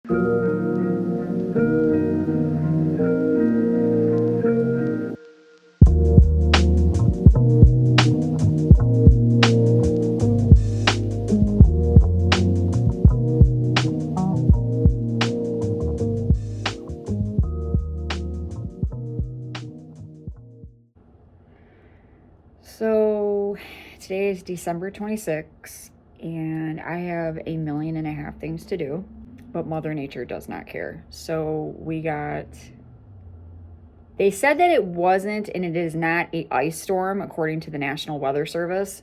So today is December 26th, and I have 1.5 million things to do, but Mother Nature does not care. So they said that it wasn't and it is not a ice storm according to the National Weather Service.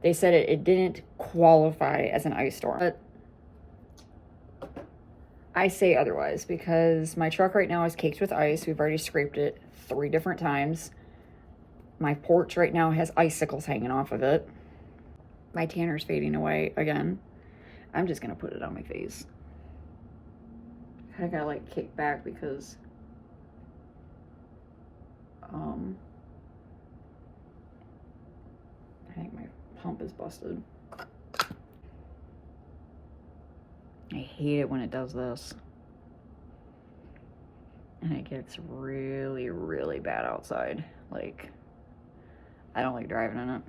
They said it didn't qualify as an ice storm. But I say otherwise because my truck right now is caked with ice. We've already scraped it 3 different times. My porch right now has icicles hanging off of it. My tanner's fading away again. I'm just gonna put it on my face. I gotta like kick back because I think my pump is busted. I hate it when it does this. And it gets really, really bad outside. Like, I don't like driving in it.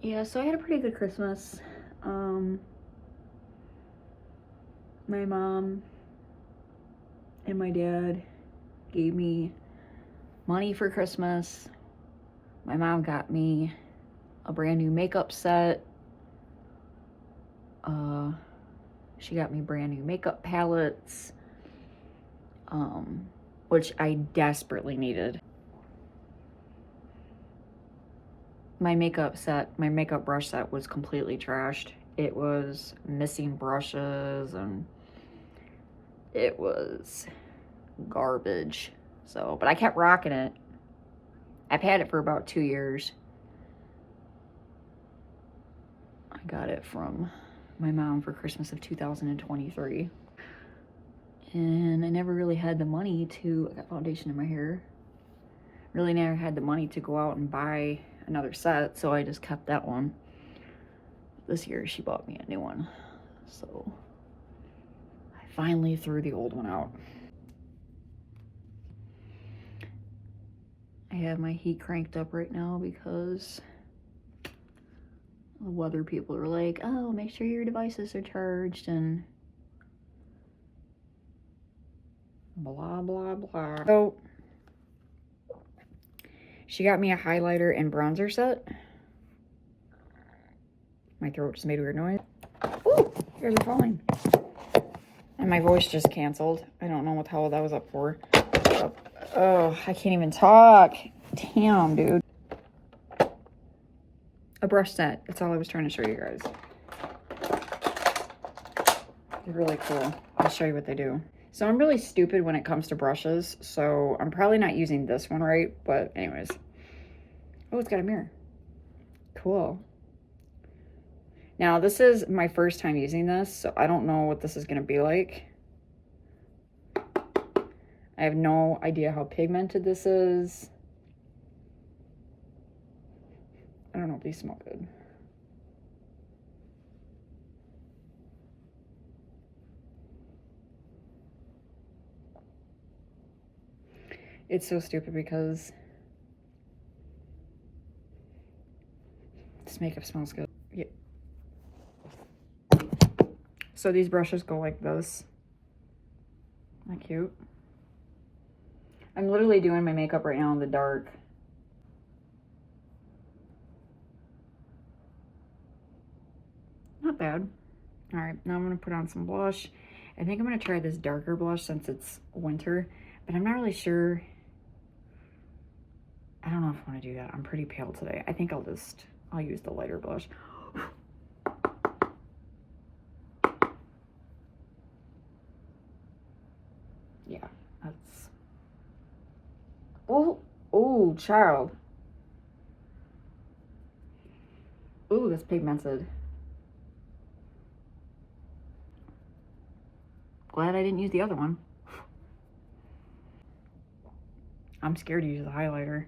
Yeah, so I had a pretty good Christmas. My mom and my dad gave me money for Christmas. My mom got me a brand new makeup set. She got me brand new makeup palettes, which I desperately needed. My makeup brush set was completely trashed. It was missing brushes and it was garbage. So, but I kept rocking it. I've had it for about 2 years. I got it from my mom for Christmas of 2023. And I never really had the money to, I got foundation in my hair. Really never had the money to go out and buy another set, so I just kept that one. This year she bought me a new one. So I finally threw the old one out. I have my heat cranked up right now because the weather people are like, oh, make sure your devices are charged and blah, blah, blah. So she got me a highlighter and bronzer set. My throat just made a weird noise. Ooh, you guys are falling. And my voice just canceled. I don't know what the hell that was up for. Oh, I can't even talk. Damn, dude. A brush set. That's all I was trying to show you guys. They're really cool. I'll show you what they do. So I'm really stupid when it comes to brushes, so I'm probably not using this one right, but anyways. Oh, it's got a mirror. Cool. Now, this is my first time using this, so I don't know what this is going to be like. I have no idea how pigmented this is. I don't know if these smell good. It's so stupid because this makeup smells good. Yeah. So these brushes go like this. Isn't that cute? I'm literally doing my makeup right now in the dark. Not bad. All right, now I'm gonna put on some blush. I think I'm gonna try this darker blush since it's winter, but I'm not really sure. I don't know if I want to do that. I'm pretty pale today. I think I'll use the lighter blush. Yeah, that's, oh, child. Ooh, that's pigmented. Glad I didn't use the other one. I'm scared to use the highlighter.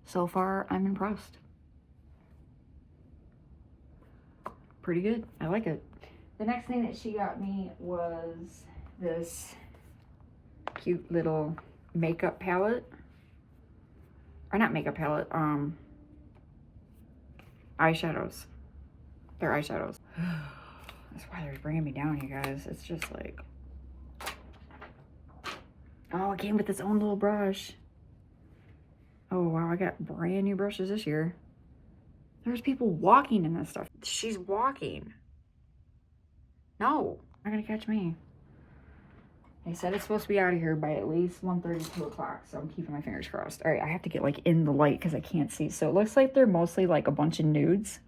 So far, I'm impressed. Pretty good. I like it. The next thing that she got me was this cute little makeup palette. Or not makeup palette, eyeshadows. They're eyeshadows. That's why they're bringing me down, you guys. It's just like... Oh, it came with its own little brush. Oh, wow, I got brand new brushes this year. There's people walking in this stuff. She's walking. No, not gonna catch me. They said it's supposed to be out of here by at least 1:30, 2 o'clock, so I'm keeping my fingers crossed. All right, I have to get like in the light because I can't see. So it looks like they're mostly like a bunch of nudes.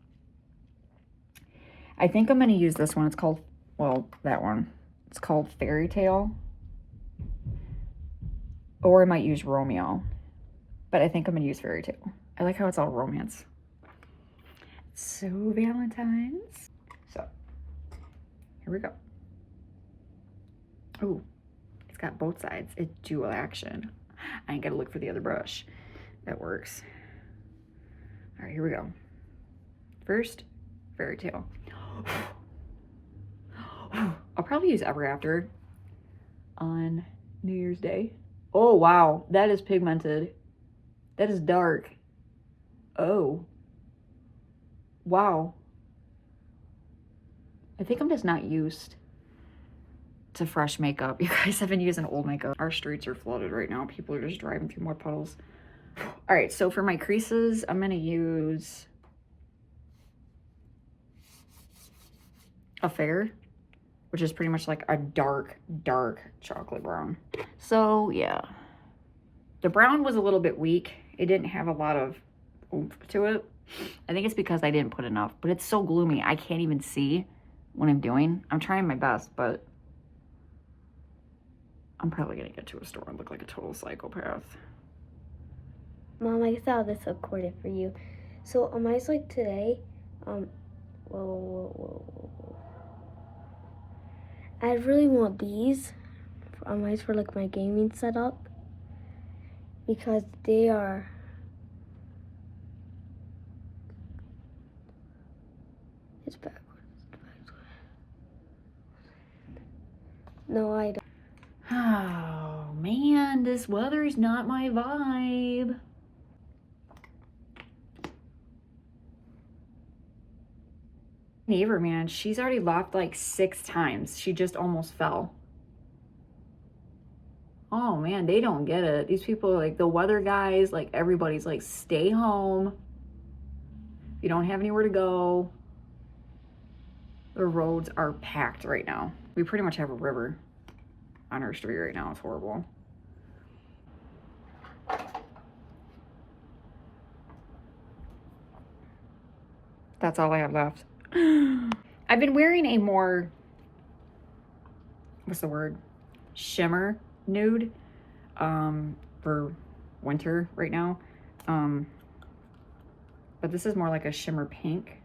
I think I'm gonna use this one. It's called, well, that one. It's called Fairy Tale. Or I might use Romeo. But I think I'm gonna use Fairy Tale. I like how it's all romance. So Valentine's. So, here we go. Oh. Got both sides. It's dual action. I ain't gotta look for the other brush. That works. All right, here we go. First, Fairy Tale. I'll probably use Ever After on New Year's Day. Oh, wow. That is pigmented. That is dark. Oh. Wow. I think I'm just not used to fresh makeup. You guys have been using old makeup. Our streets are flooded right now. People are just driving through mud puddles. All right, so for my creases, I'm gonna use a Fair, which is pretty much like a dark chocolate brown. So yeah, the brown was a little bit weak. It didn't have a lot of oomph to it. I think it's because I didn't put enough, but it's so gloomy. I can't even see what I'm doing. I'm trying my best, but I'm probably gonna get to a store and look like a total psychopath. Mom, I thought this recorded for you. So on my like today, I really want these on my for like my gaming setup because they are it's backwards. No, I don't. Oh man, this weather is not my vibe. Neighbor, man, she's already laughed like 6 times. She just almost fell. Oh man, they don't get it. These people, like the weather guys, like everybody's like, stay home. You don't have anywhere to go. The roads are packed right now. We pretty much have a river on our street right now. It's horrible. That's all I have left. I've been wearing a more, what's the word? Shimmer nude for winter right now. But this is more like a shimmer pink.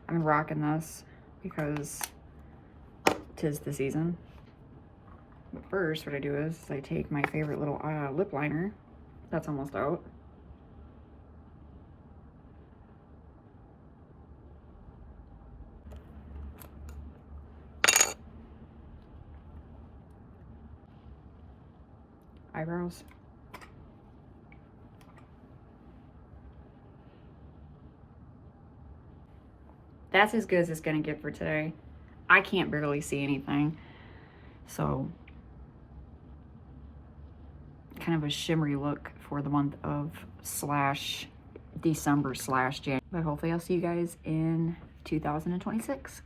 I'm rocking this because 'tis the season. But first, what I do is I take my favorite little lip liner. That's almost out. Eyebrows. That's as good as it's gonna get for today. I can't barely see anything. So, kind of a shimmery look for the month of /December/January. But hopefully I'll see you guys in 2026.